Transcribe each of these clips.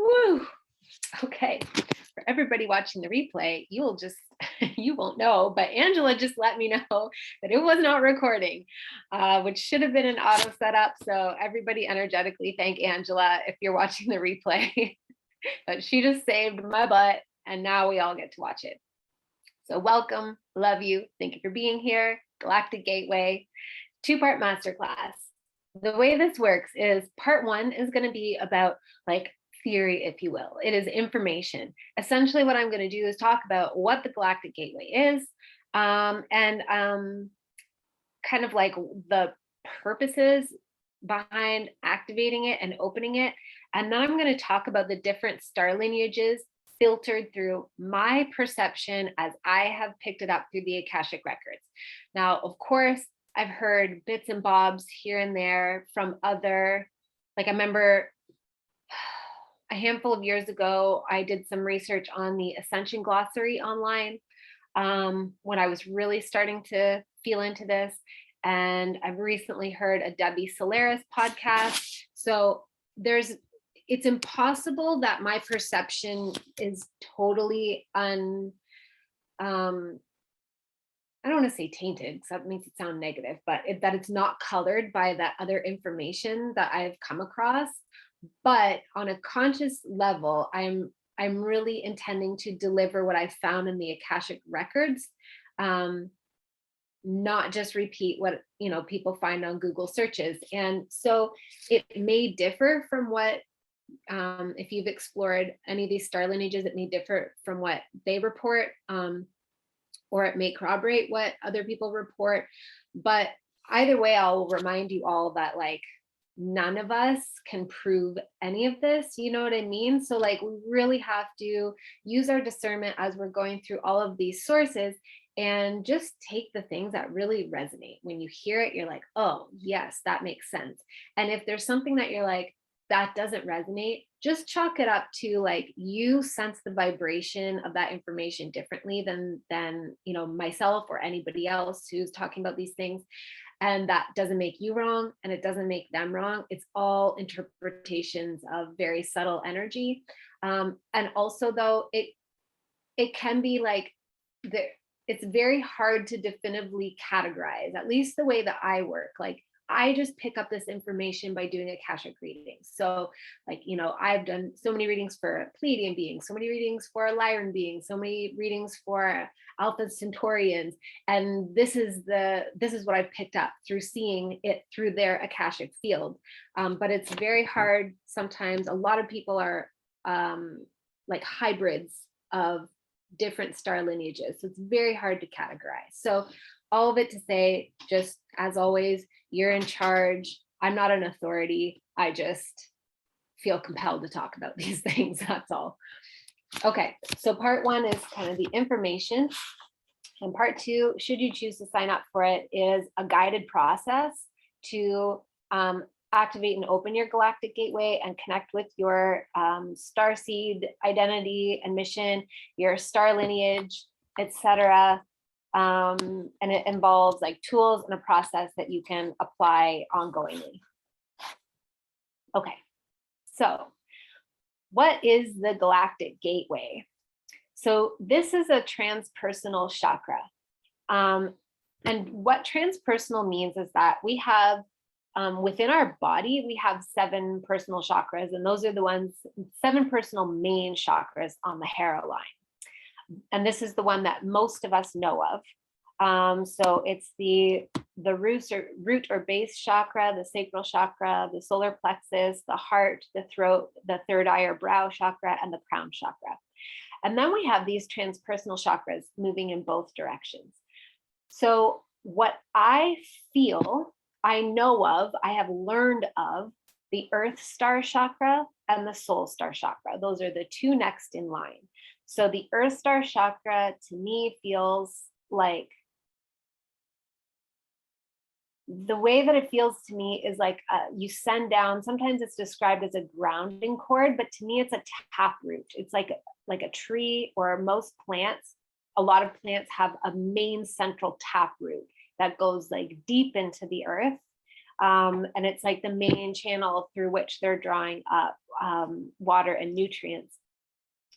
Woo! Okay, for everybody watching the replay, you won't know, but Angela just let me know that it was not recording, which should have been an auto setup. So everybody energetically thank Angela if you're watching the replay. But she just saved my butt, and now we all get to watch it. So welcome, love you, thank you for being here. Galactic Gateway, 2-part masterclass. The way this works is part 1 is going to be about like theory, if you will. It is information. Essentially, what I'm going to do is talk about what the Galactic Gateway is, and kind of like the purposes behind activating it and opening it. And then I'm going to talk about the different star lineages filtered through my perception as I have picked it up through the Akashic records. Now, of course, I've heard bits and bobs here and there from other, like I remember a handful of years ago, I did some research on the Ascension Glossary online when I was really starting to feel into this. And I've recently heard a Debbie Solaris podcast. So it's impossible that my perception is totally I don't want to say tainted because that makes it sound negative, but that it's not colored by that other information that I've come across. But on a conscious level, I'm really intending to deliver what I found in the Akashic records, not just repeat what people find on Google searches. And so it may differ from what, if you've explored any of these star lineages, it may differ from what they report, or it may corroborate what other people report. But either way, I'll remind you all that like none of us can prove any of this, you know what I mean? So like we really have to use our discernment as we're going through all of these sources and just take the things that really resonate. When you hear it, you're like, oh yes, that makes sense. And if there's something that you're like, that doesn't resonate, just chalk it up to like you sense the vibration of that information differently than myself or anybody else who's talking about these things. And that doesn't make you wrong and it doesn't make them wrong. It's all interpretations of very subtle energy. And also though, it can be like, it's very hard to definitively categorize, at least the way that I work. Like I just pick up this information by doing Akashic readings. So like, I've done so many readings for Pleiadian beings, so many readings for Lyran beings, so many readings for Alpha Centaurians. And this is what I've picked up through seeing it through their Akashic field. But it's very hard. Sometimes a lot of people are like hybrids of different star lineages. So it's very hard to categorize. So all of it to say, just as always, you're in charge. I'm not an authority. I just feel compelled to talk about these things. That's all. Okay, so part 1 is kind of the information. And part 2, should you choose to sign up for it, is a guided process to activate and open your Galactic Gateway and connect with your starseed identity and mission, your star lineage, etc. And it involves like tools and a process that you can apply ongoingly. Okay, so what is the Galactic Gateway? So this is a transpersonal chakra. And what transpersonal means is that we have, within our body, we have 7 personal chakras, and those are the 7 personal main chakras on the hero line. And this is the one that most of us know of. So it's the root or base chakra, the sacral chakra, the solar plexus, the heart, the throat, the third eye or brow chakra, and the crown chakra. And then we have these transpersonal chakras moving in both directions. So what I feel, I know of, I have learned of the Earth Star chakra and the Soul Star chakra. Those are the 2 next in line. So the Earth Star chakra to me feels like, the way that it feels to me is like you send down, sometimes it's described as a grounding cord, but to me it's a tap root. It's like a tree, or most plants, a lot of plants have a main central tap root that goes like deep into the earth. And it's like the main channel through which they're drawing up water and nutrients.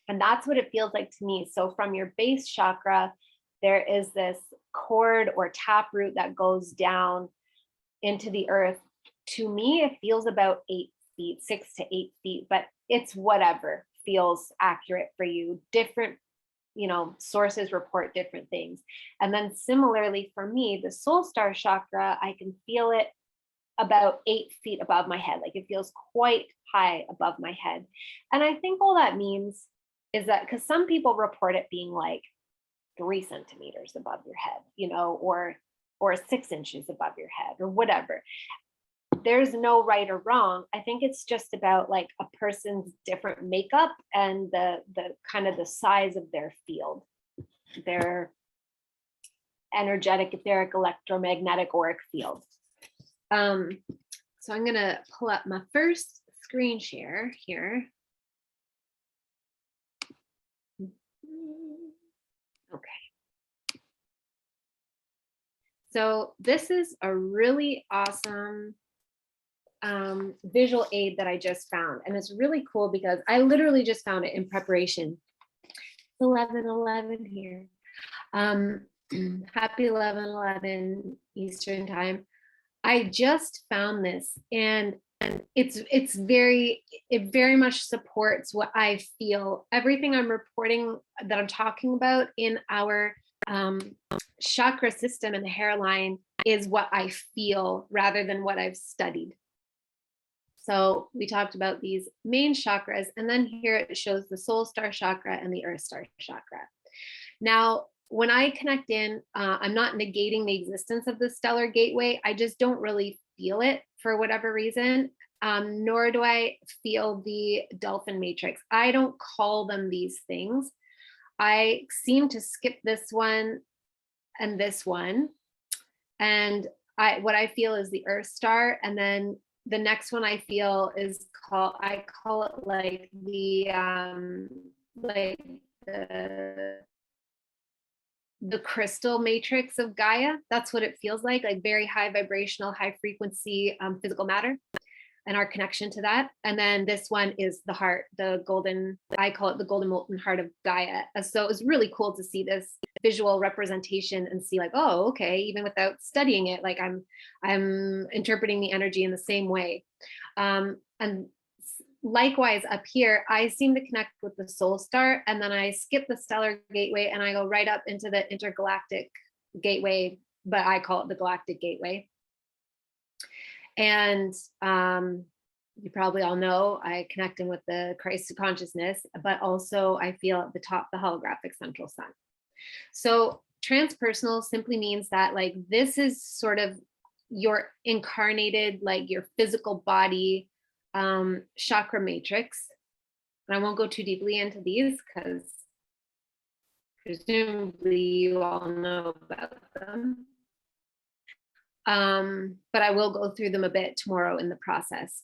And that's what it feels like to me. So from your base chakra, there is this cord or taproot that goes down into the earth. To me, it feels about 8 feet, 6 to 8 feet, but it's whatever feels accurate for you. Different, sources report different things. And then similarly for me, the soul star chakra, I can feel it about 8 feet above my head. Like it feels quite high above my head. And I think all that means is that because some people report it being like 3 centimeters above your head, or 6 inches above your head or whatever. There's no right or wrong. I think it's just about like a person's different makeup and the kind of the size of their field, their energetic, etheric, electromagnetic, auric field. So I'm going to pull up my first screen share here. Okay. So this is a really awesome visual aid that I just found. And it's really cool because I literally just found it in preparation. 11:11 here. Happy 11:11 Eastern time. I just found this, and it very much supports what I feel. Everything I'm reporting that I'm talking about in our chakra system and the hairline is what I feel rather than what I've studied. So we talked about these main chakras, and then here it shows the soul star chakra and the earth star chakra. Now, when I connect in, I'm not negating the existence of the stellar gateway. I just don't really feel it for whatever reason, nor do I feel the dolphin matrix. I don't call them these things. I seem to skip this one and this one. And what I feel is the earth star, and then the next one I feel is I call it like the crystal matrix of Gaia. That's what it feels like very high vibrational, high frequency physical matter and our connection to that. And then this one is the heart, I call it the golden molten heart of Gaia. So it was really cool to see this visual representation and see like, oh, okay, even without studying it, like I'm interpreting the energy in the same way. And likewise up here, I seem to connect with the soul star, and then I skip the stellar gateway and I go right up into the intergalactic gateway, but I call it the Galactic Gateway. And you probably all know I connect in with the Christ consciousness, but also I feel at the top the holographic central sun. So transpersonal simply means that like this is sort of your incarnated, like your physical body chakra matrix. And I won't go too deeply into these because presumably you all know about them. But I will go through them a bit tomorrow in the process,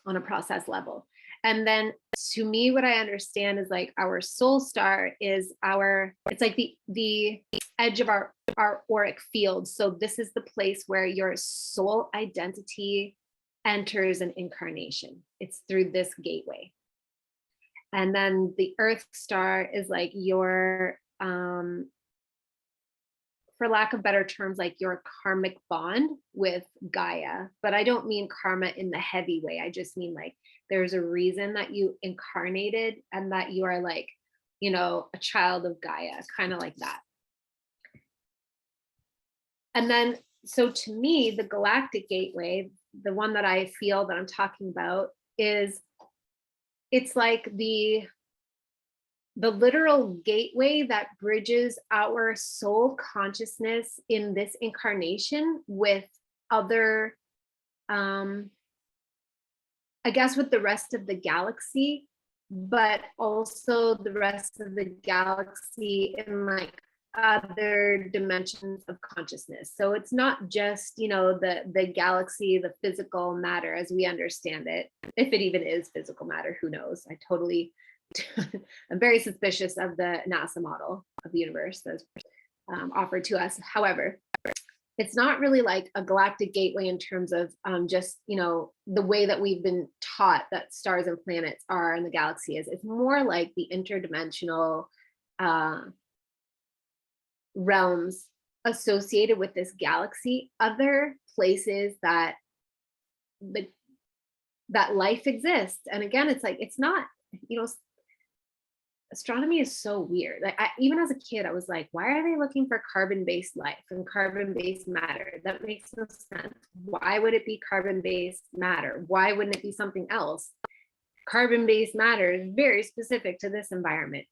on a process level. And then to me, what I understand is like our soul star is it's like the edge of our auric field. So this is the place where your soul identity enters an incarnation. It's through this gateway. And then the earth star is like your, for lack of better terms, like your karmic bond with Gaia. But I don't mean karma in the heavy way. I just mean like there's a reason that you incarnated and that you are like, a child of Gaia, kind of like that. And then, so to me, the Galactic Gateway, the one that I feel that I'm talking about it's like the literal gateway that bridges our soul consciousness in this incarnation with other, I guess with the rest of the galaxy, but also the rest of the galaxy in like other dimensions of consciousness. So it's not just, the galaxy, the physical matter as we understand it, if it even is physical matter, who knows? I'm very suspicious of the NASA model of the universe that's offered to us. However, it's not really like a galactic gateway in terms of just, you know, the way that we've been taught that stars and planets are in the galaxy is. It's more like the interdimensional realms associated with this galaxy, other places that that life exists. And again, it's like, it's not, you know, astronomy is so weird. Like even as a kid, I was like, why are they looking for carbon-based life and carbon-based matter? That makes no sense. Why would it be carbon-based matter? Why wouldn't it be something else? Carbon-based matter is very specific to this environment.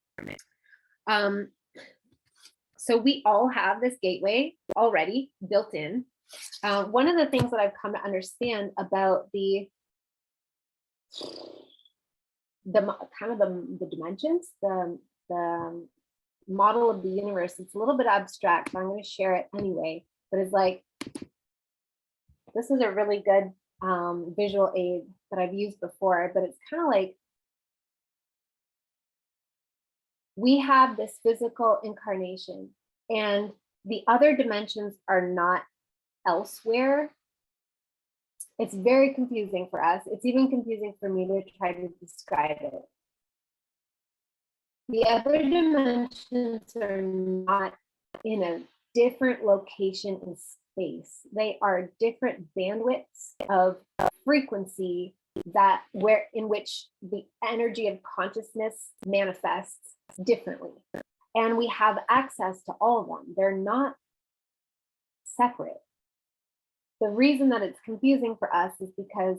So we all have this gateway already built in. One of the things that I've come to understand about the dimensions, the model of the universe, it's a little bit abstract, so I'm going to share it anyway. But it's like, this is a really good visual aid that I've used before, but it's kind of like, we have this physical incarnation and the other dimensions are not elsewhere. It's very confusing for us. It's even confusing for me to try to describe it. The other dimensions are not in a different location in space. They are different bandwidths of frequency that in which the energy of consciousness manifests differently. And we have access to all of them. They're not separate. The reason that it's confusing for us is because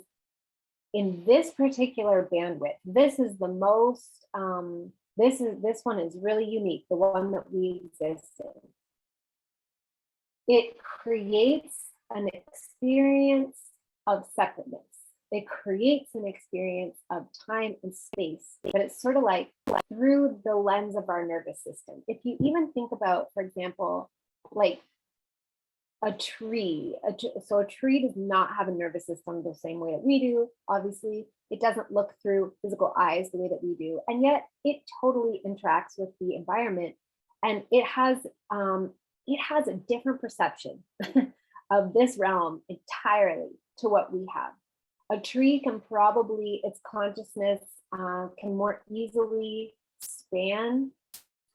in this particular bandwidth, this is the most, this one is really unique, the one that we exist in. It creates an experience of separateness. It creates an experience of time and space, but it's sort of like through the lens of our nervous system. If you even think about, for example, like a tree, so a tree does not have a nervous system the same way that we do. Obviously, it doesn't look through physical eyes the way that we do, and yet it totally interacts with the environment, and it has a different perception of this realm entirely to what we have. A tree can probably, its consciousness can more easily span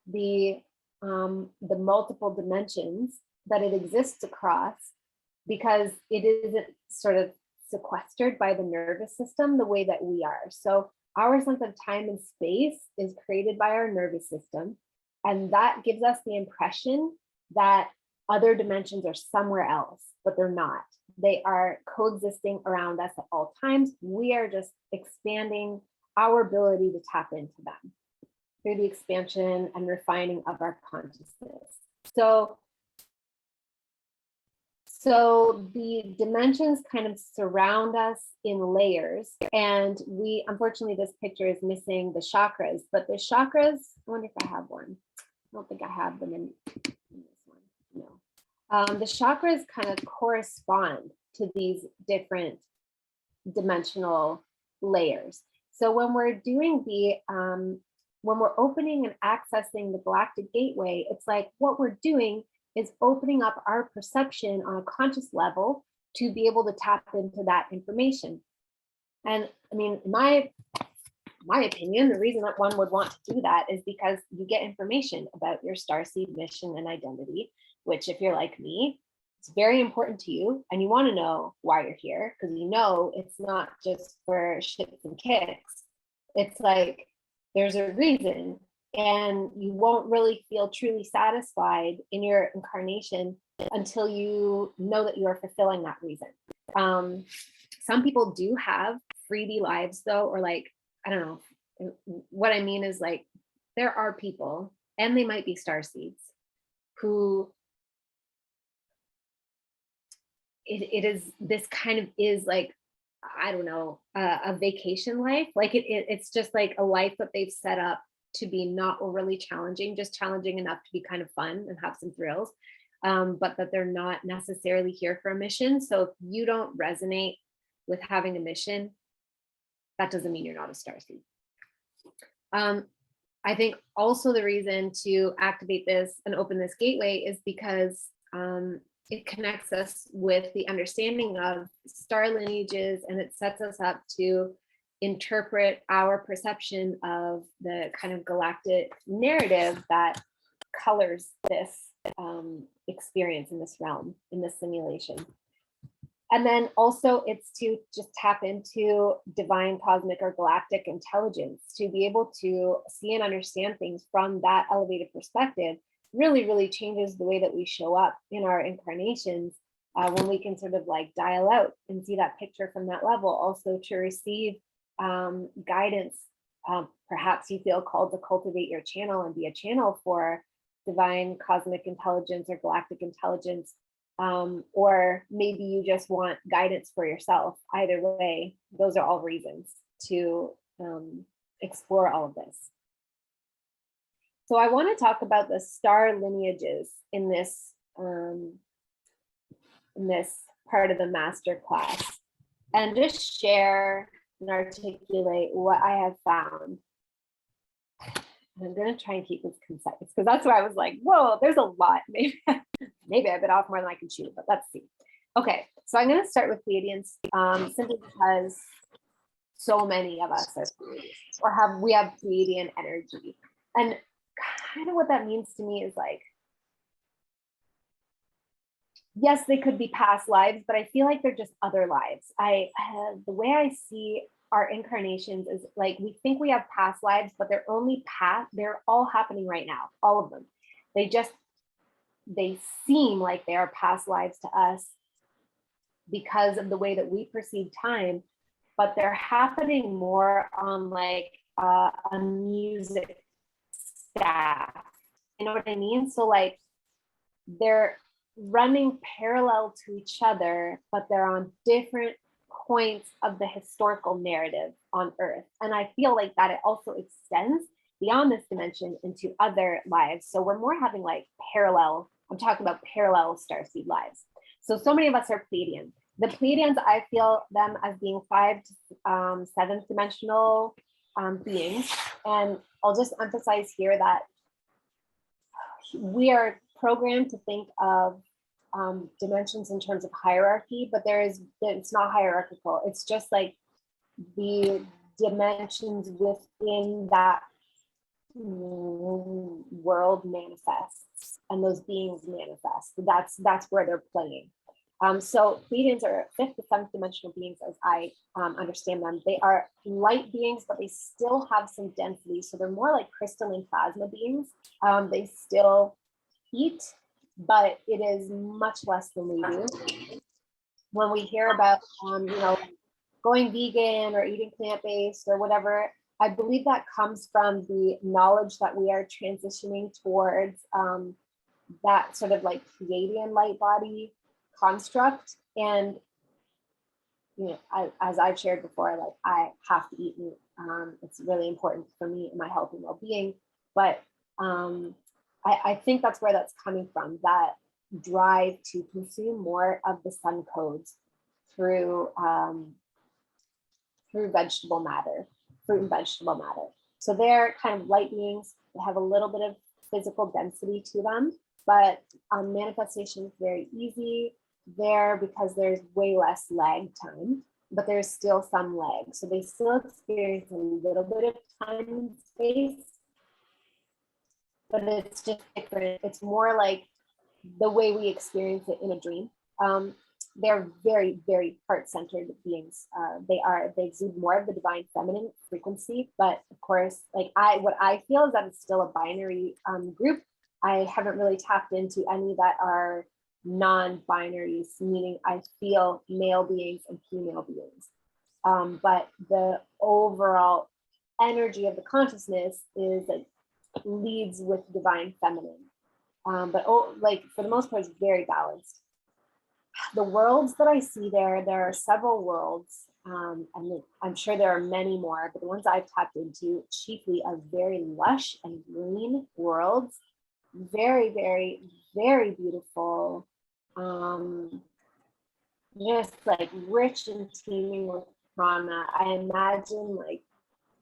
the multiple dimensions that it exists across, because it isn't sort of sequestered by the nervous system the way that we are. So our sense of time and space is created by our nervous system, and that gives us the impression that other dimensions are somewhere else, but they're not. They are coexisting around us at all times. We are just expanding our ability to tap into them through the expansion and refining of our consciousness. So the dimensions kind of surround us in layers, and we, unfortunately, this picture is missing the chakras, but the chakras, I wonder if I have one. I don't think I have them in this one, no. The chakras kind of correspond to these different dimensional layers. So when we're doing when we're opening and accessing the Galactic Gateway, it's like what we're doing is opening up our perception on a conscious level to be able to tap into that information. And I mean, in my opinion, the reason that one would want to do that is because you get information about your starseed mission and identity, which, if you're like me, it's very important to you, and you want to know why you're here, because you know it's not just for shits and kicks. It's like there's a reason, and you won't really feel truly satisfied in your incarnation until you know that you are fulfilling that reason. Some people do have freebie lives though, or like, I don't know, what I mean is like, there are people, and they might be starseeds, who it is, this kind of is like, I don't know, a vacation life. Like it's just like a life that they've set up to be not overly challenging, just challenging enough to be kind of fun and have some thrills, but that they're not necessarily here for a mission. So if you don't resonate with having a mission, that doesn't mean you're not a starseed. I think also the reason to activate this and open this gateway is because it connects us with the understanding of star lineages, and it sets us up to interpret our perception of the kind of galactic narrative that colors this experience in this realm, in this simulation. And then also it's to just tap into divine, cosmic, or galactic intelligence, to be able to see and understand things from that elevated perspective really, really changes the way that we show up in our incarnations, when we can sort of like dial out and see that picture from that level. Also to receive guidance. Perhaps you feel called to cultivate your channel and be a channel for divine, cosmic intelligence or galactic intelligence. Or maybe you just want guidance for yourself. Either way, those are all reasons to explore all of this. So I want to talk about the star lineages in this part of the masterclass, and just share and articulate what I have found. I'm going to try and keep this concise, because that's where I was like, whoa, there's a lot. Maybe I bit off more than I can chew, but let's see. Okay, so I'm going to start with Pleiadians, simply because so many of us are Pleiadians, or we have Pleiadian energy. And kind of what that means to me is like, yes, they could be past lives, but I feel like they're just other lives. The way I see our incarnations is like, we think we have past lives, but they're all happening right now, all of them. They seem like they are past lives to us because of the way that we perceive time, but they're happening more on like a music staff. You know what I mean? So like they're running parallel to each other, but they're on different points of the historical narrative on Earth. And I feel like that it also extends beyond this dimension into other lives. So we're more having like parallel, I'm talking about parallel starseed lives. So many of us are Pleiadian. The Pleiadians, I feel them as being 5th to 7th dimensional beings. And I'll just emphasize here that we are programmed to think of dimensions in terms of hierarchy, but it's not hierarchical. It's just like the dimensions within that world manifests, and those beings manifest. That's where they're playing. So Pleiadians are 5th to 7th dimensional beings, as I understand them. They are light beings, but they still have some density. So they're more like crystalline plasma beings. They still eat, but it is much less than we do. When we hear about, going vegan or eating plant-based or whatever, I believe that comes from the knowledge that we are transitioning towards that sort of like Pleiadian light body construct. And as I've shared before, like I have to eat meat. It's really important for me and my health and well-being. But I think that's where that's coming from, that drive to consume more of the sun codes through vegetable matter, fruit and vegetable matter. So they're kind of light beings that have a little bit of physical density to them, but manifestation is very easy there because there's way less lag time, but there's still some lag. So they still experience a little bit of time and space, but it's just different. It's more like the way we experience it in a dream. They're very, very heart-centered beings. They exude more of the divine feminine frequency, but of course, like what I feel is that it's still a binary group. I haven't really tapped into any that are non-binaries, meaning I feel male beings and female beings. But the overall energy of the consciousness is like leads with divine feminine. But like for the most part, it's very balanced. The worlds that I see there are several worlds, and I'm sure there are many more, but the ones I've tapped into chiefly are very lush and green worlds, very, very, very beautiful, just like rich and teeming with prana. I imagine like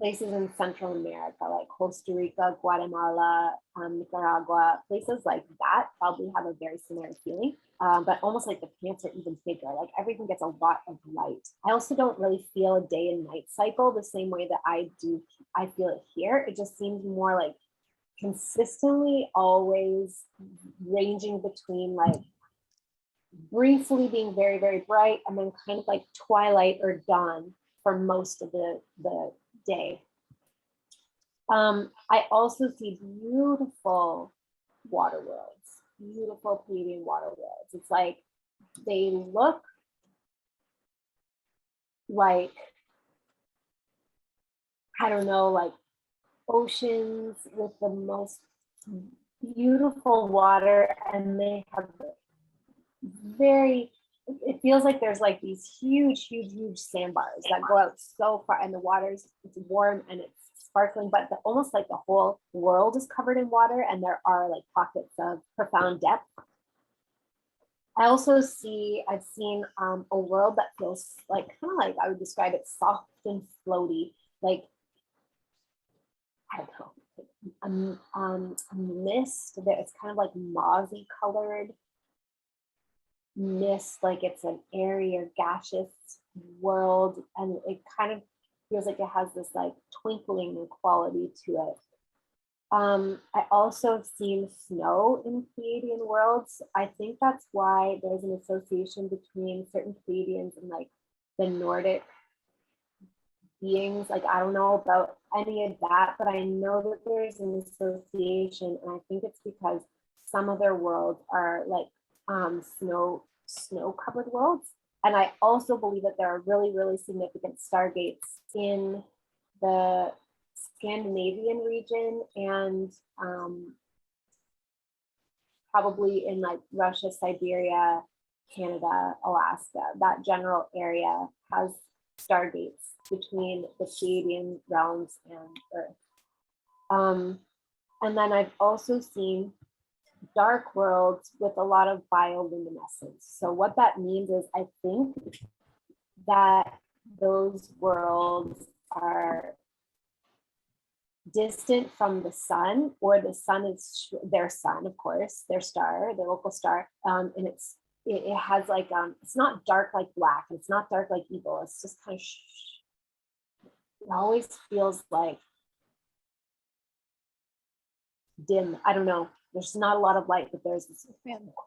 places in Central America, like Costa Rica, Guatemala, Nicaragua, places like that probably have a very similar feeling, but almost like the plants are even bigger. Like everything gets a lot of light. I also don't really feel a day and night cycle the same way that I do. I feel it here. It just seems more like consistently always ranging between like briefly being very, very bright and then kind of like twilight or dawn for most of the day. I also see beautiful water worlds, beautiful Pleiadian water worlds. It's like they look like, I don't know, like oceans with the most beautiful water, and they have very, it feels like there's like these huge sandbars that go out so far, and the water's, it's warm and it's sparkling, but almost like the whole world is covered in water, and there are like pockets of profound depth. I also see, I've seen a world that feels like, kind of like I would describe it soft and floaty, like, I don't know, a mist that it's kind of like mauve-y colored mist, like it's an airy or gaseous world, and it kind of feels like it has this like twinkling quality to it. I also have seen snow in Pleiadian worlds. I think that's why there's an association between certain Pleiadians and like the Nordic beings. Like, I don't know about any of that, but I know that there's an association, and I think it's because some of their worlds are like snow covered worlds. And I also believe that there are really significant stargates in the Scandinavian region, and probably in like Russia, Siberia, Canada, Alaska. That general area has stargates between the Pleiadian realms and Earth. And then I've also seen dark worlds with a lot of bioluminescence. So what that means is, I think that those worlds are distant from the sun, or the sun is their sun, of course, their star, their local star, and it has like it's not dark like black, and it's not dark like evil. It's just kind of it always feels like dim. I don't know. There's not a lot of light, but there's this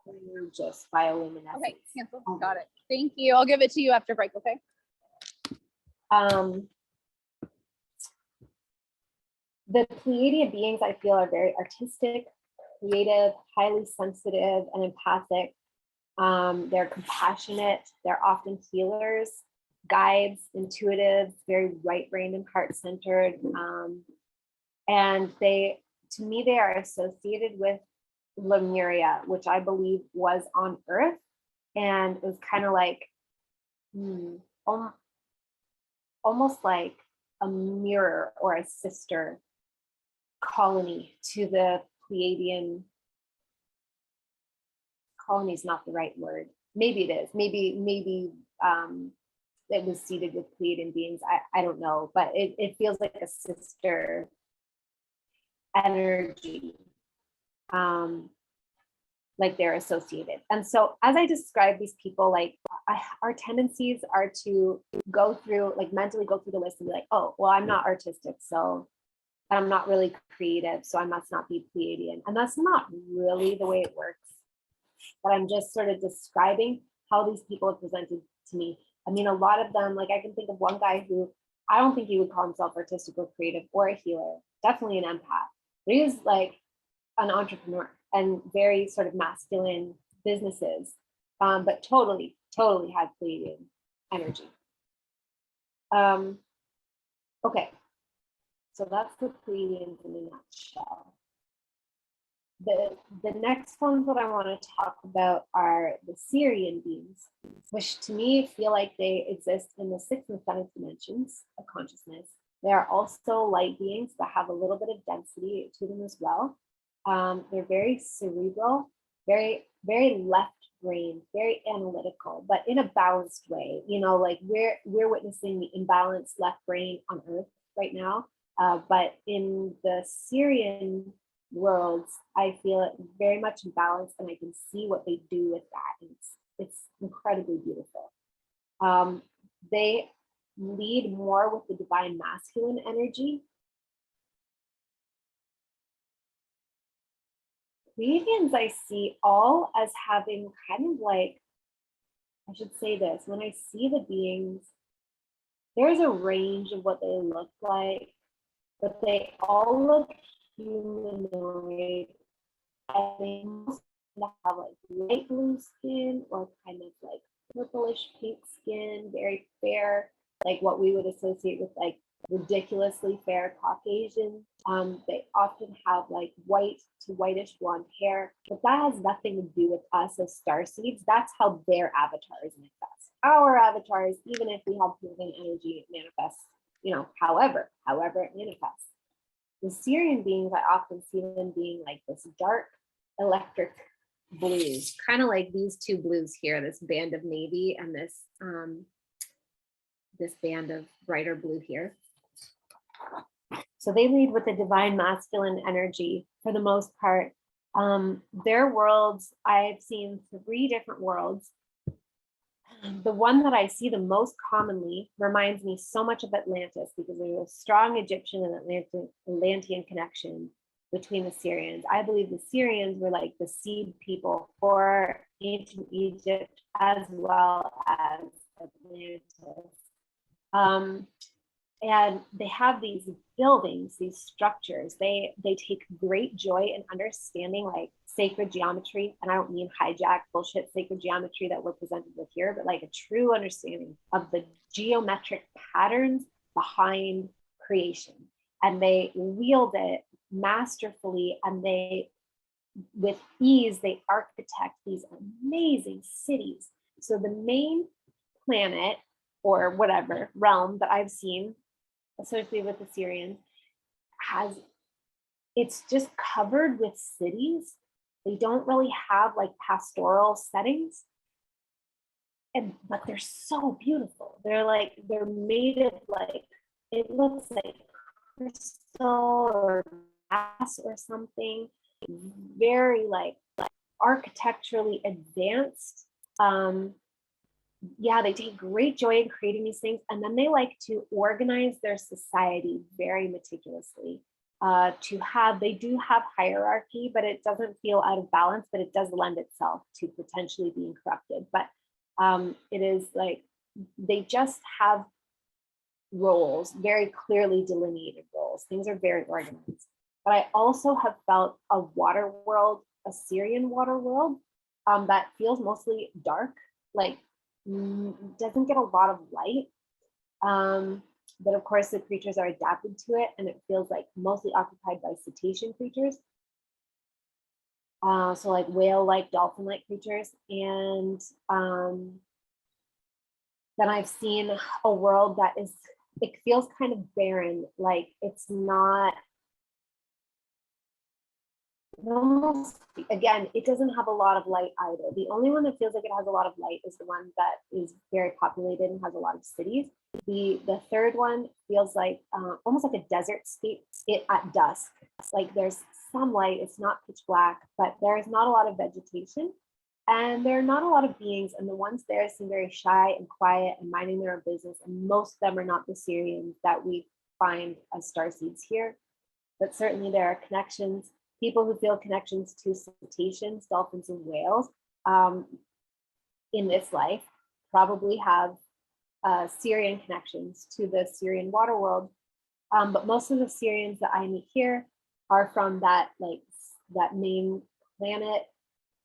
gorgeous bioluminescence. Okay, cancel. Got it. Thank you. I'll give it to you after break, okay? The Pleiadian beings, I feel, are very artistic, creative, highly sensitive and empathic. They're compassionate. They're often healers, guides, intuitive, very right-brained and heart-centered. And to me, they are associated with Lemuria, which I believe was on Earth, and it was kind of like almost like a mirror or a sister colony to the Pleiadian. Colony is not the right word. Maybe it is. Maybe it was seeded with Pleiadian beings. I don't know, but it feels like a sister energy, like they're associated. And so as I describe these people, like our tendencies are to go through, like mentally go through the list and be like, oh, well, I'm not artistic, so I'm not really creative, so I must not be Pleiadian. And that's not really the way it works. But I'm just sort of describing how these people are presented to me. I mean, a lot of them, like I can think of one guy who I don't think he would call himself artistic or creative or a healer, definitely an empath. But he is like an entrepreneur and very sort of masculine businesses, but totally had Pleiadian energy. Okay, so that's the Pleiadians in a nutshell. The next ones that I want to talk about are the Syrian beings, which to me feel like they exist in the 6th and 7th dimensions of consciousness. They are also light beings that have a little bit of density to them as well. They're very cerebral, very left brain, very analytical, but in a balanced way. You know, like we're witnessing the imbalanced left brain on Earth, right now. But in the Syrian worlds, I feel it very much in balance, and I can see what they do with that. It's incredibly beautiful. They lead more with the divine masculine energy. Pleiadians I see all as having kind of like, I should say this, when I see the beings, there's a range of what they look like, but they all look humanoid. And they most have like light blue skin or kind of like purplish pink skin, very fair, like what we would associate with like ridiculously fair Caucasian. They often have like white to whitish blonde hair, but that has nothing to do with us as starseeds. That's how their avatars manifest. Our avatars, even if we have moving energy, it manifests, you know, however it manifests. The Syrian beings, I often see them being like this dark electric blues, kind of like these two blues here, this band of navy and this band of brighter blue here. So they lead with the divine masculine energy for the most part. Their worlds, I've seen 3 different worlds. The one that I see the most commonly reminds me so much of Atlantis, because there's a strong Egyptian and Atlantean connection between the Syrians. I believe the Syrians were like the seed people for ancient Egypt as well as Atlantis. And they have these buildings, these structures. They take great joy in understanding like sacred geometry. And I don't mean hijack bullshit sacred geometry that we're presented with here, but like a true understanding of the geometric patterns behind creation. And they wield it masterfully, and they, with ease, they architect these amazing cities. So the main planet or whatever realm that I've seen associated with the Syrians it's just covered with cities. They don't really have like pastoral settings, but they're so beautiful. They're made of like, it looks like crystal or glass or something, very like architecturally advanced. Yeah, they take great joy in creating these things, and then they like to organize their society very meticulously. They do have hierarchy, but it doesn't feel out of balance, but it does lend itself to potentially being corrupted. But it is like, they just have roles, very clearly delineated roles. Things are very organized. But I also have felt a water world, a Syrian water world, that feels mostly dark, like doesn't get a lot of light. But of course the creatures are adapted to it, and it feels like mostly occupied by cetacean creatures. So like whale-like, dolphin-like creatures. And then I've seen a world that it feels kind of barren, like it's not, almost, again, it doesn't have a lot of light either. The only one that feels like it has a lot of light is the one that is very populated and has a lot of cities. The third one feels like almost like a desert state at dusk. Like there's some light, it's not pitch black, but there is not a lot of vegetation, and there are not a lot of beings, and the ones there seem very shy and quiet and minding their own business, and most of them are not the Syrians that we find as starseeds here. But certainly there are connections. People who feel connections to cetaceans, dolphins, and whales in this life probably have Syrian connections to the Syrian water world. But most of the Syrians that I meet here are from that main planet,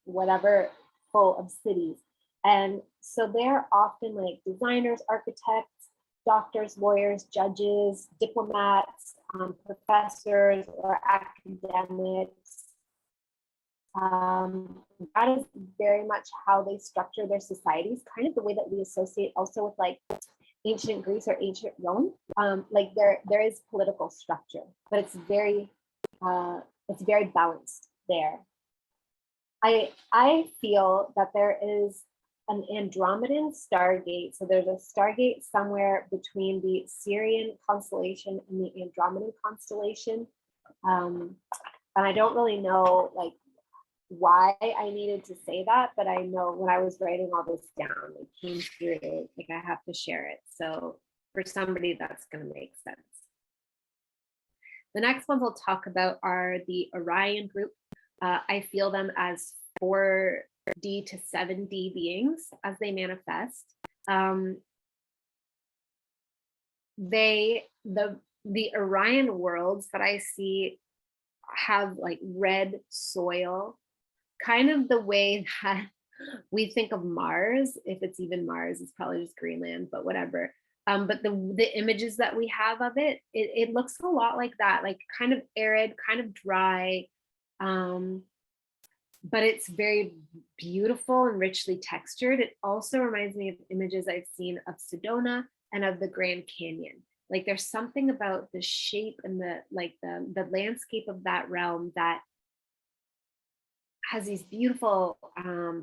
whatever, full of cities. And so they're often like designers, architects, doctors, lawyers, judges, diplomats, professors, or academics. That is very much how they structure their societies, kind of the way that we associate also with like ancient Greece or ancient Rome. Like there is political structure, but it's very balanced there. I feel that there is an Andromedan stargate. So there's a stargate somewhere between the Syrian constellation and the Andromedan constellation. And I don't really know like why I needed to say that, but I know when I was writing all this down, it came through, like I have to share it. So for somebody, that's going to make sense. The next ones I'll talk about are the Orion Group. I feel them as 4D to 7D beings as they manifest. The Orion worlds that I see have like red soil, kind of the way that we think of Mars. If it's even Mars, it's probably just Greenland, but whatever. But the images that we have of it, it looks a lot like that, like kind of arid, kind of dry, but it's very beautiful and richly textured. It also reminds me of images I've seen of Sedona and of the Grand Canyon. Like there's something about the shape and the landscape of that realm that has these beautiful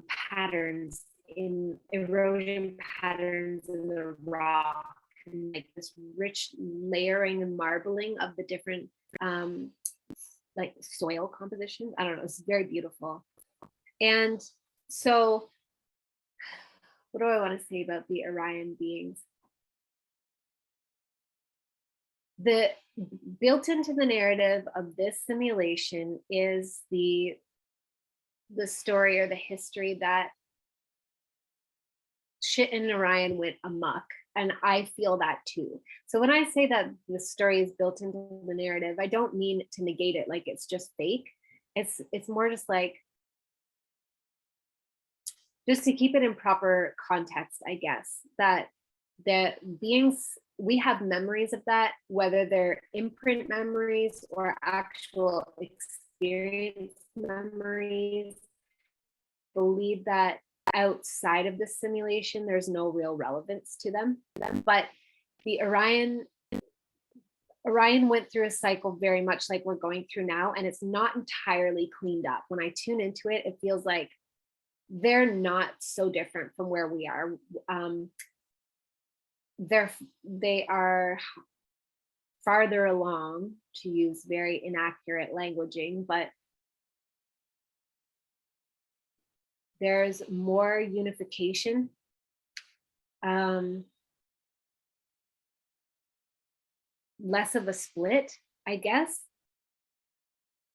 patterns in erosion patterns in the rock, and like this rich layering and marbling of the different like soil compositions. I don't know, it's very beautiful. And so what do I want to say about the Orion beings? The built into the narrative of this simulation is the story or the history that shit in Orion went amok. And I feel that too. So when I say that the story is built into the narrative, I don't mean to negate it like it's just fake. It's more just like, just to keep it in proper context, I guess, that the beings, we have memories of that, whether they're imprint memories or actual experience memories. Believe that outside of the simulation, there's no real relevance to them. But the Orion went through a cycle very much like we're going through now, and it's not entirely cleaned up. When I tune into it, it feels like they're not so different from where we are. They are farther along, to use very inaccurate languaging, but there's more unification. Less of a split, I guess.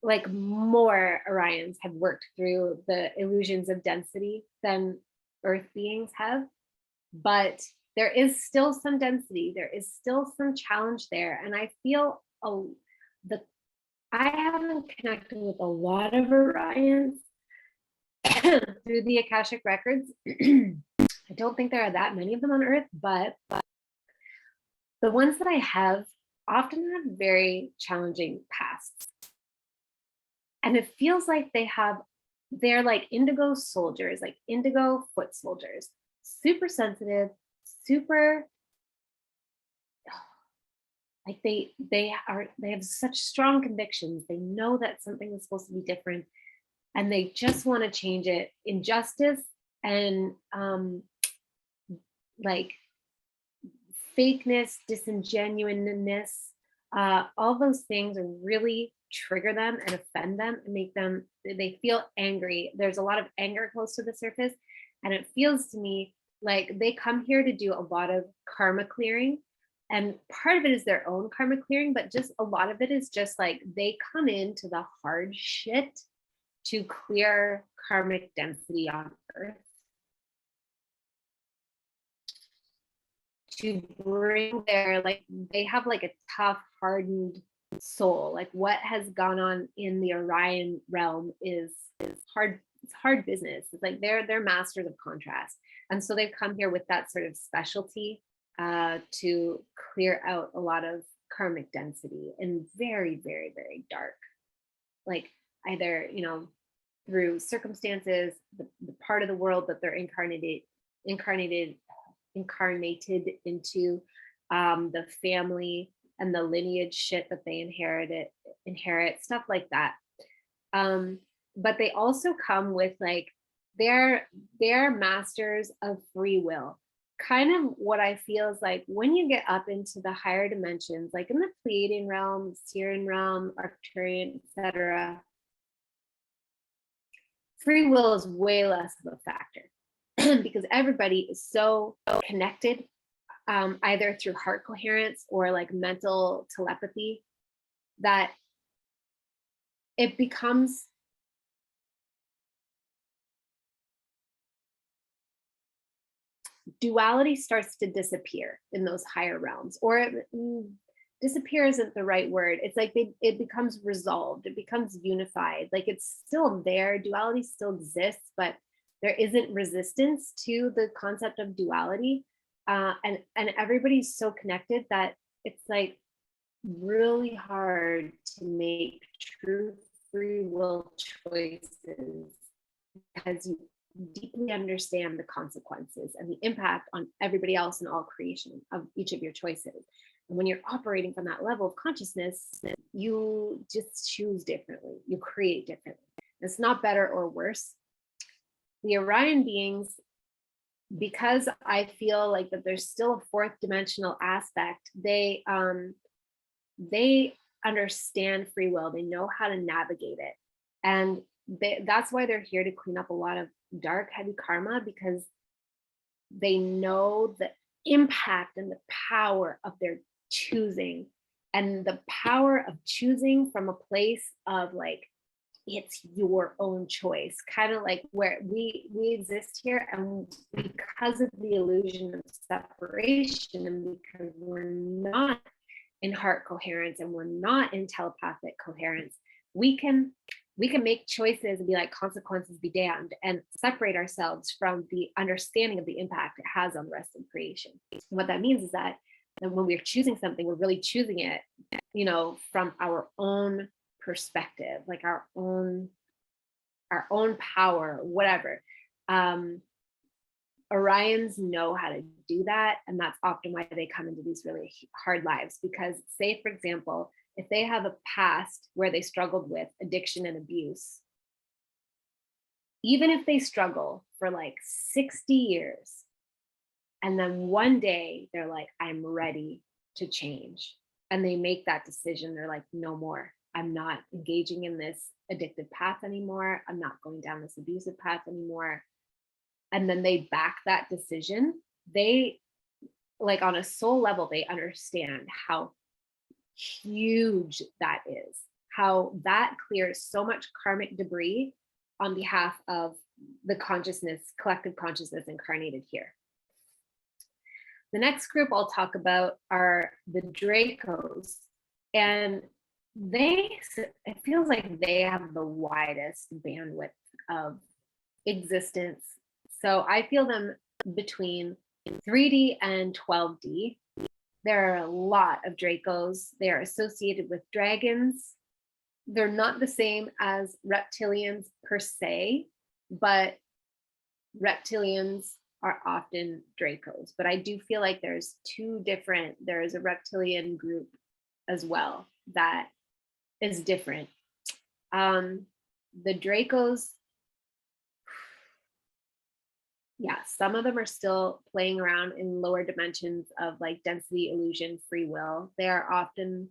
Like more Orions have worked through the illusions of density than Earth beings have, but there is still some density. There is still some challenge there. And I feel I haven't connected with a lot of Orions through the Akashic records. I don't think there are that many of them on Earth, but the ones that I have often have very challenging pasts. And it feels like they're like indigo soldiers, like indigo foot soldiers, super sensitive, super, like they have such strong convictions. They know that something is supposed to be different, and they just want to change it. Injustice and like fakeness, disingenuineness, all those things really trigger them and offend them and make them, they feel angry. There's a lot of anger close to the surface, and it feels to me like they come here to do a lot of karma clearing, and part of it is their own karma clearing, but just a lot of it is just like they come into the hard shit to clear karmic density on Earth, to bring their, like, they have like a tough, hardened soul. Like what has gone on in the Orion realm is hard. It's hard business. It's like they're masters of contrast, and so they've come here with that sort of specialty to clear out a lot of karmic density and very, very, very dark, like either through circumstances, the part of the world that they're incarnated into, the family and the lineage shit that they inherit, stuff like that. But they also come with like they're masters of free will. Kind of what I feel is like when you get up into the higher dimensions, like in the Pleiadian realm, Syrian realm, Arcturian, etc., free will is way less of a factor because everybody is so connected, either through heart coherence or like mental telepathy, that it becomes duality starts to disappear in those higher realms, or disappear isn't the right word. It's like it becomes resolved, it becomes unified. Like it's still there, duality still exists, but there isn't resistance to the concept of duality. And everybody's so connected that it's like really hard to make true free will choices because you deeply understand the consequences and the impact on everybody else and all creation of each of your choices. And when you're operating from that level of consciousness, you just choose differently, you create differently. It's not better or worse. The Orion beings, because I feel like that there's still a fourth dimensional aspect, they understand free will, they know how to navigate it. And that's why they're here to clean up a lot of dark, heavy karma, because they know the impact and the power of their choosing, and the power of choosing from a place of like, it's your own choice, kind of like where we exist here, and because of the illusion of separation, and because we're not in heart coherence and we're not in telepathic coherence, we can make choices and be like, consequences be damned, and separate ourselves from the understanding of the impact it has on the rest of creation. And what that means is that when we're choosing something, we're really choosing it, from our own perspective, like our own power, whatever. Orions know how to do that, and that's often why they come into these really hard lives. Because say, for example, if they have a past where they struggled with addiction and abuse, even if they struggle for like 60 years, and then one day they're like, I'm ready to change, and they make that decision, they're like, no more, I'm not engaging in this addictive path anymore, I'm not going down this abusive path anymore, and then they back that decision, they, like, on a soul level, they understand how huge that is, how that clears so much karmic debris on behalf of the consciousness, collective consciousness incarnated here. The next group I'll talk about are the Dracos, and it feels like they have the widest bandwidth of existence. So I feel them between 3D and 12D. There are a lot of Dracos. They are associated with dragons. They're not the same as reptilians per se, but reptilians are often Dracos. But I do feel like there's there's a reptilian group as well that is different. The Dracos, yeah, some of them are still playing around in lower dimensions of like density, illusion, free will. They are often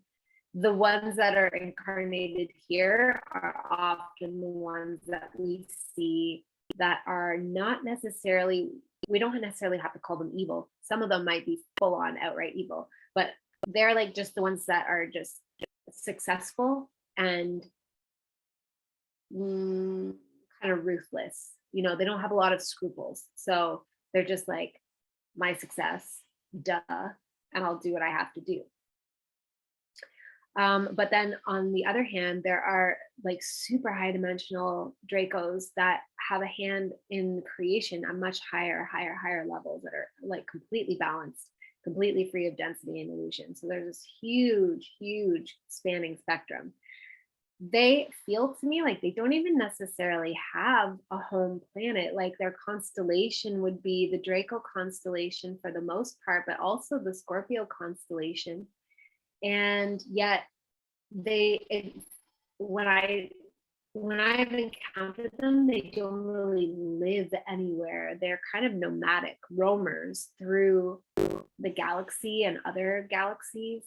the ones that are incarnated here, are often the ones that we see that are not necessarily, we don't necessarily have to call them evil. Some of them might be full on outright evil, but they're like just the ones that are just successful and kind of ruthless. They don't have a lot of scruples. So they're just like, my success, duh, and I'll do what I have to do. But then on the other hand, there are like super high dimensional Dracos that have a hand in creation on much higher levels that are like completely balanced, completely free of density and illusion. So there's this huge, huge spanning spectrum. They feel to me like they don't even necessarily have a home planet. Like their constellation would be the Draco constellation for the most part, but also the Scorpio constellation. And yet when I when I've encountered them, they don't really live anywhere. They're kind of nomadic roamers through the galaxy and other galaxies,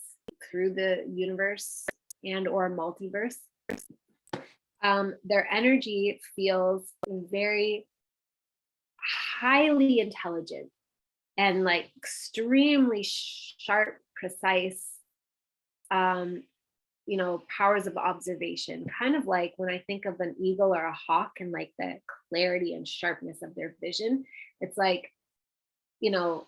through the universe and or multiverse. Their energy feels very highly intelligent and like extremely sharp, precise, you know, powers of observation, kind of like when I think of an eagle or a hawk and like the clarity and sharpness of their vision. It's like, you know,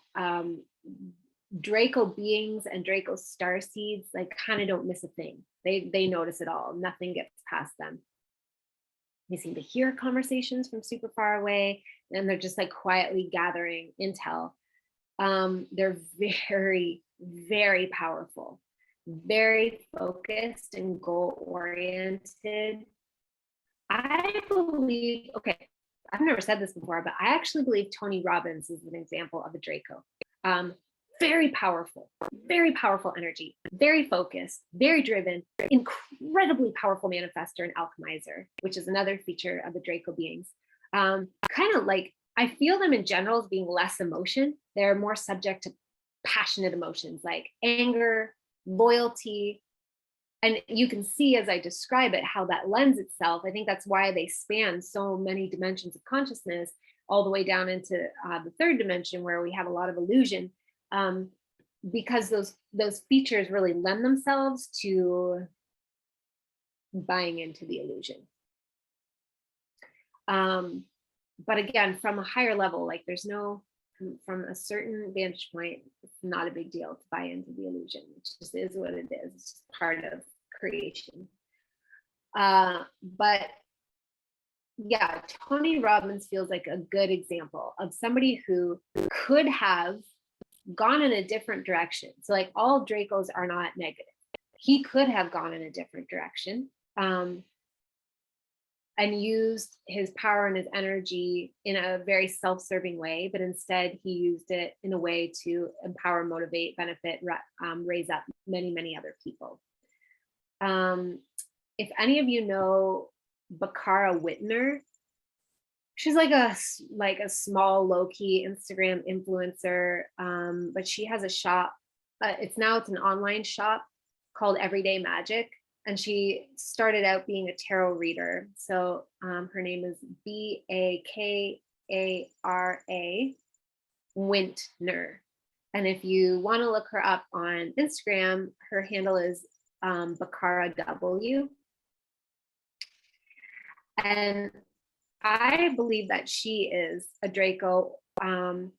Draco beings and Draco star seeds like kind of don't miss a thing. They notice it all. Nothing gets past them. They seem to hear conversations from super far away, and they're just like quietly gathering intel. They're very, very powerful, very focused and goal oriented. I believe, okay, I've never said this before, but I actually believe Tony Robbins is an example of a Draco. Very powerful energy, very focused, very driven, incredibly powerful manifester and alchemizer, which is another feature of the Draco beings. Kind of like, I feel them in general as being less emotion. They're more subject to passionate emotions like anger, loyalty. And you can see as I describe it, how that lends itself. I think that's why they span so many dimensions of consciousness, all the way down into the third dimension where we have a lot of illusion. Because those features really lend themselves to buying into the illusion. But again, from a higher level, like there's no, from a certain vantage point, it's not a big deal to buy into the illusion. It just is what it is. It's just part of creation. But yeah, Tony Robbins feels like a good example of somebody who could have gone in a different direction. So like all Dracos are not negative. He could have gone in a different direction and used his power and his energy in a very self-serving way, but instead he used it in a way to empower, motivate, benefit, raise up many, many other people. If any of you know Bakara Whitner, she's like a small low-key Instagram influencer, but she has a shop. It's an online shop called Everyday Magic, and she started out being a tarot reader. So her name is Bakara Whitner, and if you want to look her up on Instagram, her handle is Bakara W. And I believe that she is a Draco, I'm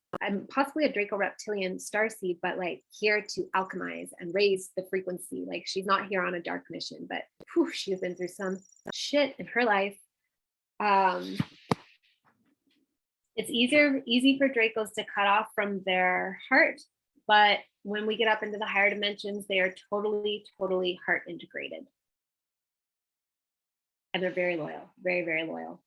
possibly a Draco reptilian starseed, but like here to alchemize and raise the frequency. Like she's not here on a dark mission, but whew, she's been through some shit in her life. It's easy for Dracos to cut off from their heart, but when we get up into the higher dimensions, they are totally, totally heart integrated. And they're very loyal, very, very loyal.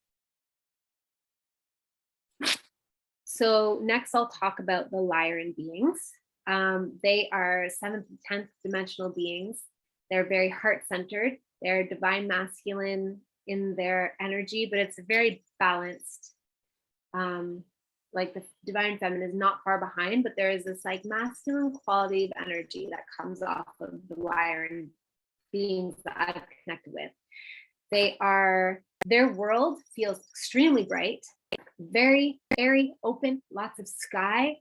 So next I'll talk about the Lyran beings. They are 7th and 10th dimensional beings. They're very heart-centered. They're divine masculine in their energy, but it's very balanced. Like the divine feminine is not far behind, but there is this like masculine quality of energy that comes off of the Lyran beings that I've connected with. Their world feels extremely bright, very, very open, lots of sky.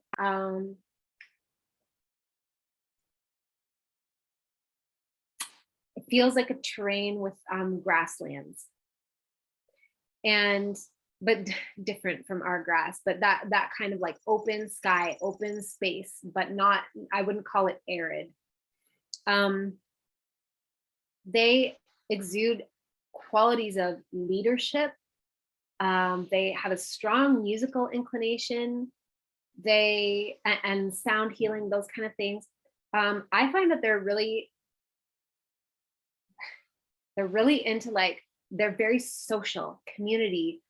It feels like a terrain with grasslands, but different from our grass, but that kind of like open sky, open space, but not, I wouldn't call it arid. They exude qualities of leadership. They have a strong musical inclination, and sound healing, those kind of things. I find that they're really into like, they're very social, community,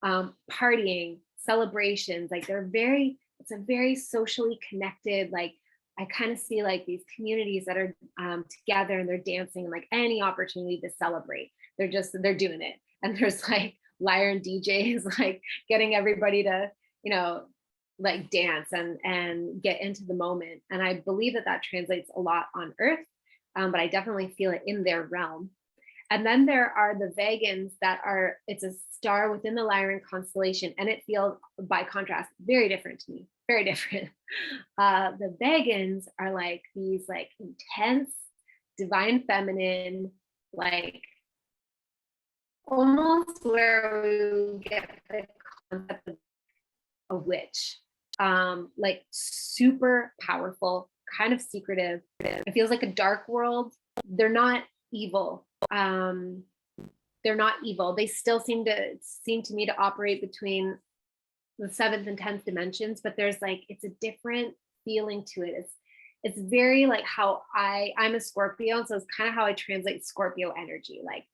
partying, celebrations. Like it's a very socially connected, like I kind of see like these communities that are together and they're dancing and like any opportunity to celebrate. They're doing it. and there's like Lyre and DJs like getting everybody to, you know, like dance and get into the moment. And I believe that that translates a lot on Earth, but I definitely feel it in their realm. And then there are the Vegans that are, it's a star within the Lyran constellation, and it feels, by contrast, very different to me, very different. The Vegans are like these like intense, divine feminine, like almost where we get the concept of a witch, like super powerful, kind of secretive. It feels like a dark world. They're not evil. They're not evil. They still seem to me to operate between the 7th and 10th dimensions, but there's like, it's a different feeling to it. It's very like how I'm a Scorpio, so it's kind of how I translate Scorpio energy, like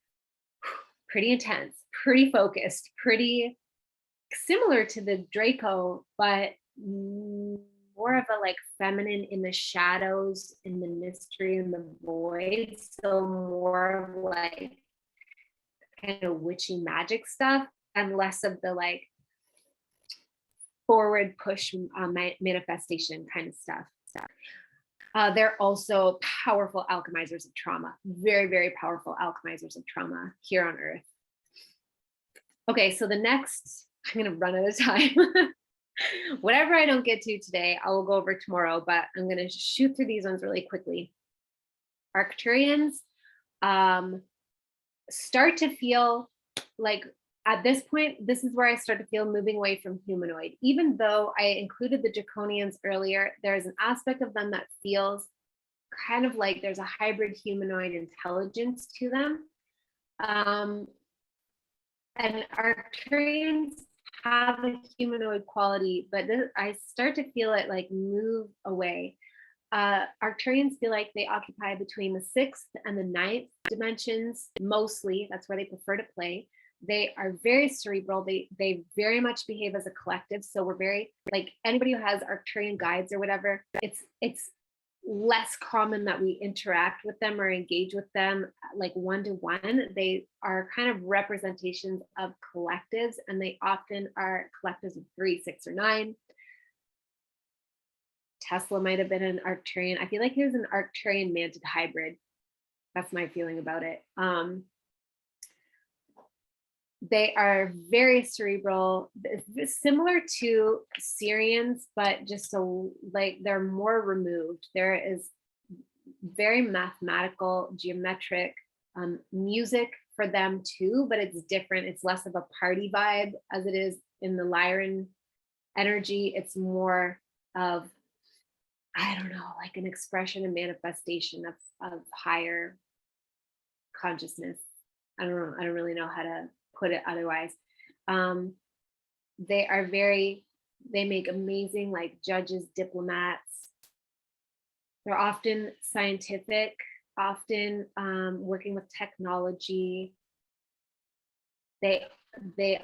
pretty intense, pretty focused, pretty similar to the Draco, but more of a like feminine in the shadows, in the mystery, in the void. So more of like kind of witchy magic stuff, and less of the like forward push manifestation kind of stuff. They're also powerful alchemizers of trauma, very, very powerful alchemizers of trauma here on Earth. Okay, so the next, I'm gonna run out of time. Whatever I don't get to today, I will go over tomorrow, but I'm gonna shoot through these ones really quickly. Arcturians start to feel like, at this point, this is where I start to feel moving away from humanoid. Even though I included the Draconians earlier, there's an aspect of them that feels kind of like there's a hybrid humanoid intelligence to them. And Arcturians have a humanoid quality, but I start to feel it like move away. Arcturians feel like they occupy between the 6th and the 9th dimensions, mostly. That's where they prefer to play. They are very cerebral. They very much behave as a collective. So we're very, like, anybody who has Arcturian guides or whatever, it's less common that we interact with them or engage with them like one-to-one. They are kind of representations of collectives, and they often are collectives of 3, 6, or 9. Tesla might have been an Arcturian. I feel like he was an Arcturian mantid hybrid. That's my feeling about it. They are very cerebral, similar to Syrians, but just like they're more removed. There is very mathematical, geometric music for them too, but it's different. It's less of a party vibe as it is in the Lyran energy. It's more of, I don't know, like an expression and manifestation of higher consciousness. I don't know. I don't really know how to put it otherwise. They make amazing like judges, diplomats. They're often scientific, often working with technology. They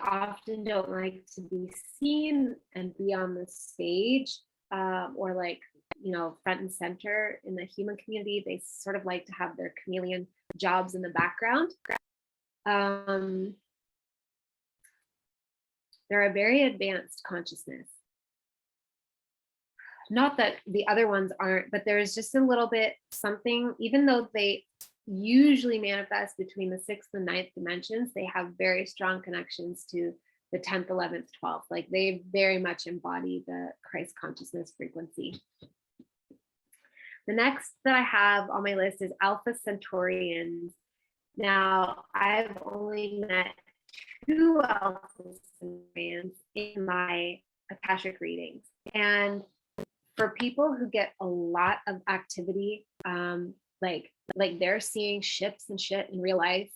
often don't like to be seen and be on the stage or like, you know, front and center in the human community. They sort of like to have their chameleon jobs in the background. They're a very advanced consciousness. Not that the other ones aren't, but there's just a little bit something, even though they usually manifest between the 6th and 9th dimensions, they have very strong connections to the 10th, 11th, 12th. Like they very much embody the Christ consciousness frequency. The next that I have on my list is Alpha Centaurians. Now, I've only met 2 Alpha Centaurians in my Akashic readings. And for people who get a lot of activity, like they're seeing ships and shit in real life,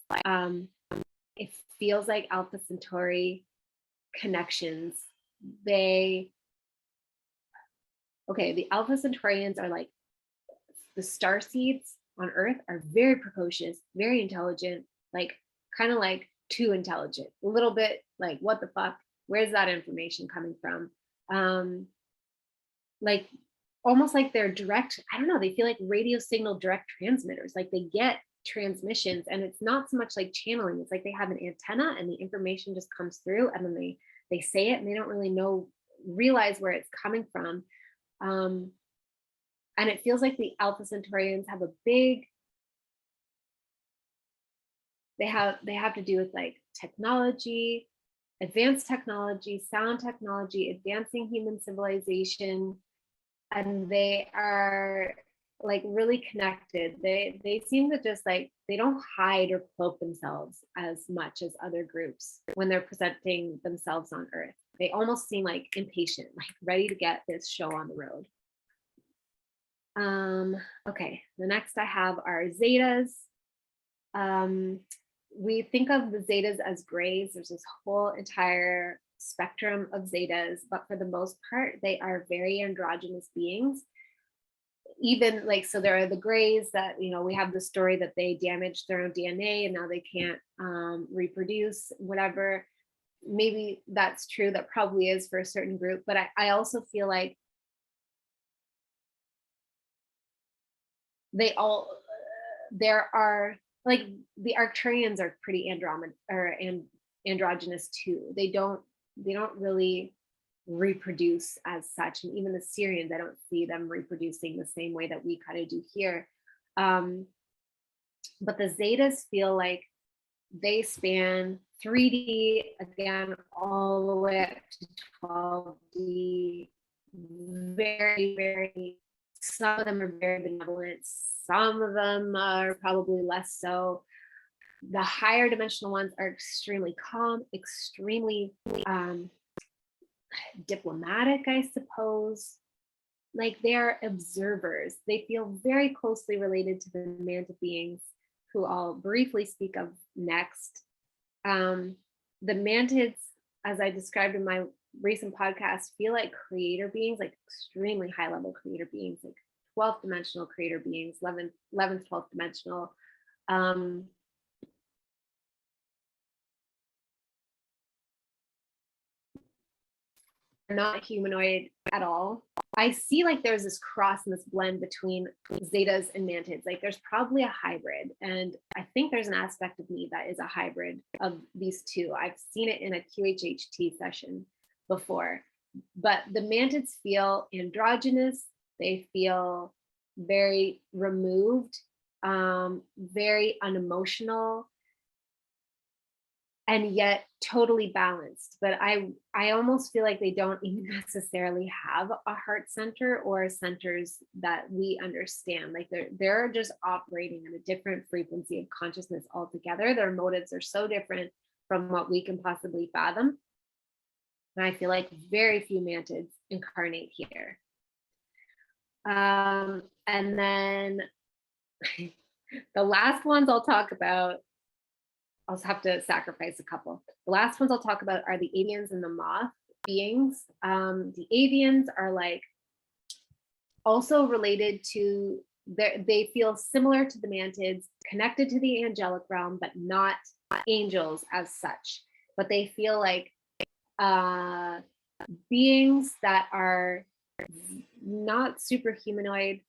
it feels like Alpha Centauri connections. The Alpha Centaurians are like the star seeds on Earth, are very precocious, very intelligent, like kind of like too intelligent, a little bit like, what the fuck, where's that information coming from? Like almost like they're direct, I don't know, they feel like radio signal direct transmitters, like they get transmissions, and it's not so much like channeling. It's like they have an antenna and the information just comes through, and then they say it and they don't really realize where it's coming from. And it feels like the Alpha Centaurians have a big, they have to do with like technology, advanced technology, sound technology, advancing human civilization, and they are like really connected. They seem to just like, they don't hide or cloak themselves as much as other groups when they're presenting themselves on Earth. They almost seem like impatient, like ready to get this show on the road. Okay, the next I have are Zetas. We think of the Zetas as grays. There's this whole entire spectrum of Zetas, but for the most part, they are very androgynous beings. Even like, so there are the grays that, you know, we have the story that they damaged their own DNA and now they can't reproduce, whatever. Maybe that's true. That probably is for a certain group. But I also feel like there are, like, the Arcturians are pretty androgynous too. They don't really reproduce as such, and even the Syrians, I don't see them reproducing the same way that we kind of do here. But the Zetas feel like they span 3D again all the way up to 12D. Very, very, some of them are very benevolent, some of them are probably less so. The higher dimensional ones are extremely calm, extremely diplomatic, I suppose. Like, they're observers. They feel very closely related to the Mantid beings, who I'll briefly speak of next. The Mantids, as I described in my recent podcast, feel like creator beings, like extremely high level creator beings, like 12th dimensional creator beings, 11th, 12th dimensional. They're not humanoid at all. I see like there's this cross and this blend between Zetas and Mantids. Like there's probably a hybrid, and I think there's an aspect of me that is a hybrid of these two. I've seen it in a QHHT session before, but the Mantids feel androgynous. They feel very removed, very unemotional, and yet totally balanced. But I almost feel like they don't even necessarily have a heart center or centers that we understand. Like they're just operating at a different frequency of consciousness altogether. Their motives are so different from what we can possibly fathom. And I feel like very few Mantids incarnate here. And then the last ones I'll talk about, I'll have to sacrifice a couple. The last ones I'll talk about are the avians and the moth beings. The avians are like also related to, they feel similar to the Mantids, connected to the angelic realm, but not angels as such. But they feel like beings that are not super humanoid,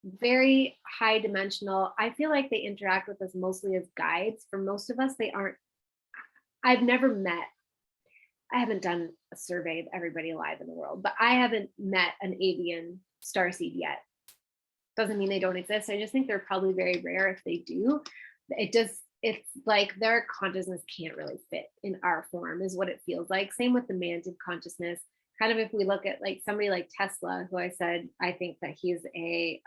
very high dimensional. I feel like they interact with us mostly as guides. For most of us, they aren't. I haven't done a survey of everybody alive in the world, but I haven't met an avian starseed yet. Doesn't mean they don't exist. I just think they're probably very rare if they do. It's like their consciousness can't really fit in our form, is what it feels like. Same with the Mantid consciousness. Kind of if we look at like somebody like Tesla, who I said, I think that he's a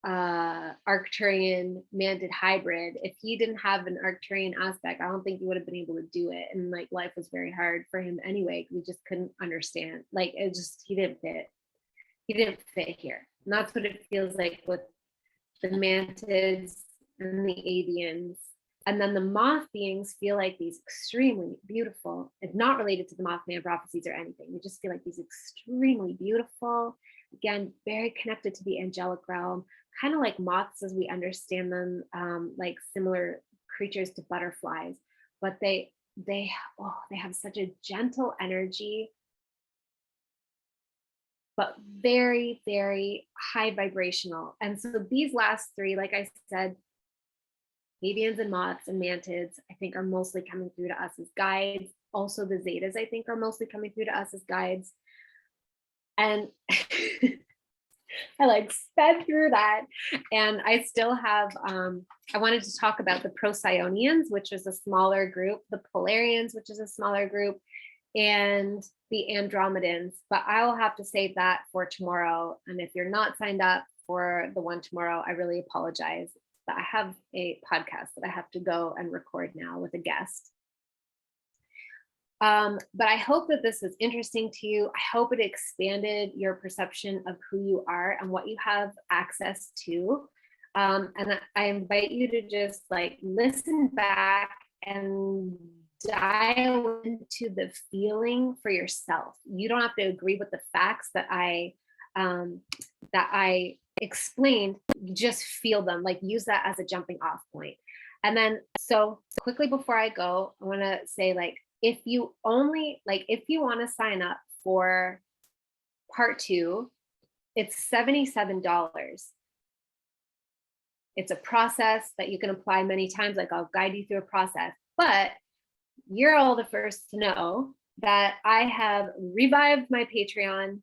Arcturian Mantid hybrid. If he didn't have an Arcturian aspect, I don't think he would have been able to do it. And like life was very hard for him anyway. We just couldn't understand. Like it just, he didn't fit. He didn't fit here. And that's what it feels like with the Mantids and the avians. And then the moth beings feel like these extremely beautiful, it's not related to the Mothman prophecies or anything. We just feel like these extremely beautiful, again, very connected to the angelic realm, kind of like moths as we understand them, like similar creatures to butterflies. But they have such a gentle energy, but very, very high vibrational. And so these last three, like I said, avians and moths and mantids, I think are mostly coming through to us as guides. Also the zetas, I think, are mostly coming through to us as guides. And I like sped through that, and I still have, I wanted to talk about the Procyon, which is a smaller group, the Polarians, which is a smaller group, and the Andromedans, but I will have to save that for tomorrow. And if you're not signed up for the one tomorrow, I really apologize, but I have a podcast that I have to go and record now with a guest. But I hope that this is interesting to you. I hope it expanded your perception of who you are and what you have access to. And I invite you to just like listen back and dial into the feeling for yourself. You don't have to agree with the facts that I explained. You just feel them, like use that as a jumping off point. And then, so quickly before I go, I want to say, like, if you want to sign up for part 2, it's $77. It's a process that you can apply many times. Like, I'll guide you through a process, but you're all the first to know that I have revived my Patreon.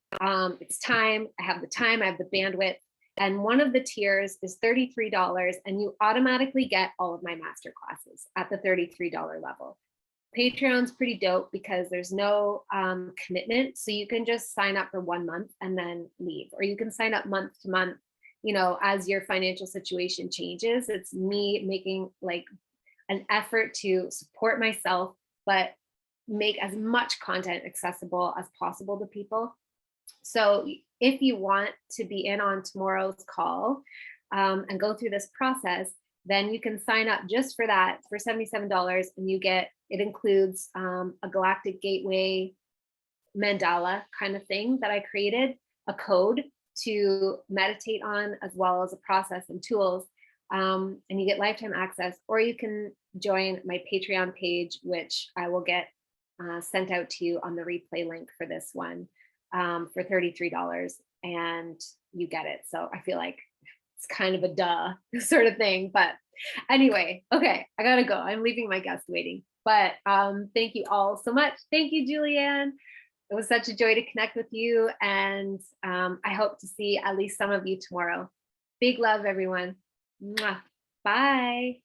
It's time. I have the time, I have the bandwidth. And one of the tiers is $33, and you automatically get all of my master classes at the $33 level. Patreon's pretty dope because there's no commitment. So you can just sign up for 1 month and then leave, or you can sign up month to month, you know, as your financial situation changes. It's me making like an effort to support myself, but make as much content accessible as possible to people. So if you want to be in on tomorrow's call and go through this process, then you can sign up just for that for $77, and you get, it includes a Galactic Gateway mandala kind of thing that I created, a code to meditate on, as well as a process and tools, and you get lifetime access. Or you can join my Patreon page, which I will get sent out to you on the replay link for this one for $33, and you get it. So I feel like it's kind of a duh sort of thing, but anyway, okay, I gotta go. I'm leaving my guest waiting, but thank you all so much. Thank you, Julianne. It was such a joy to connect with you, and I hope to see at least some of you tomorrow. Big love, everyone. Mwah. Bye.